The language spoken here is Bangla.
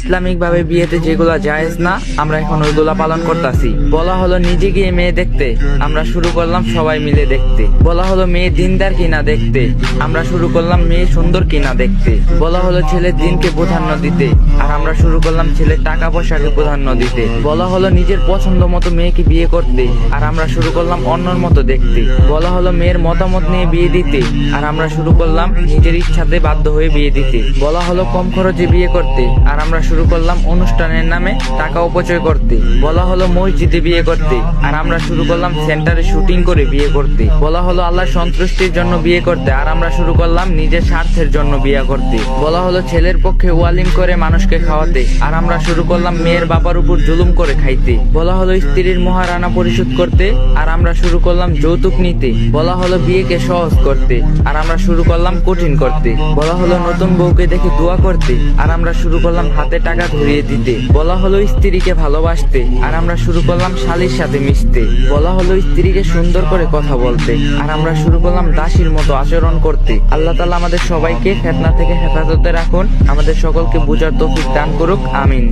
ইসলামিক ভাবে বিয়েতে যেগুলা জায়েজ না, আমরা এখন ওইগুলা পালন করতেছি। বলা হলো নিজে গিয়ে মেয়ে দেখতে, আমরা শুরু করলাম সবাই মিলে দেখতে। বলা হলো মেয়ে দিনদার কিনা দেখতে, আমরা শুরু করলাম মেয়ে সুন্দর কিনা দেখতে। বলা হলো ছেলের দিনকে প্রাধান্য দিতে, আর আমরা শুরু করলাম ছেলের টাকা পয়সাকে প্রাধান্য দিতে। বলা হলো নিজের পছন্দ মতো মেয়েকে বিয়ে করতে, আর আমরা শুরু করলাম অন্যর মতো দেখতে। বলা হলো মেয়ের মতামত নিয়ে বিয়ে দিতে, আর আমরা শুরু করলাম নিজের ইচ্ছাতে বাধ্য হয়ে বিয়ে দিতে। বলা হলো কম খরচে বিয়ে করতে, আর আমরা শুরু করলাম অনুষ্ঠানের নামে টাকা অপচয় করতে। বলা হলো মসজিদে বিয়ে করতে, আর আমরা শুরু করলাম সেন্টারে শুটিং করে বিয়ে করতে। বলা হলো আল্লাহর সন্তুষ্টির জন্য বিয়ে করতে, আর আমরা শুরু করলাম নিজের স্বার্থের জন্য বিয়ে করতে। বলা হলো ছেলের পক্ষে ওয়ালিম করে মানুষকে খাওয়াতে, আর আমরা শুরু করলাম মেয়ের বাবার উপর জুলুম করে খাইতে। বলা হলো স্ত্রীর মহারানা পরিশোধ করতে, আর আমরা শুরু করলাম যৌতুক নিতে। বলা হলো বিয়েকে সহজ করতে, আর আমরা শুরু করলাম কঠিন করতে। বলা হলো নতুন বউকে দেখে দোয়া করতে, আর আমরা শুরু করলাম হাতে টাকা ধরিয়ে দিতে। বলা হলো স্ত্রীকে ভালোবাসতে, আর আমরা শুরু করলাম শালীর সাথে মিশতে। বলা হলো স্ত্রীকে সুন্দর করে কথা বলতে, আর আমরা শুরু করলাম দাসীর মতো আচরণ করতে। আল্লাহ তাআলা আমাদের সবাইকে ফিতনা থেকে হেফাজতে রাখুন, আমাদের সকলকে বুঝার তৌফিক দান করুক, আমিন।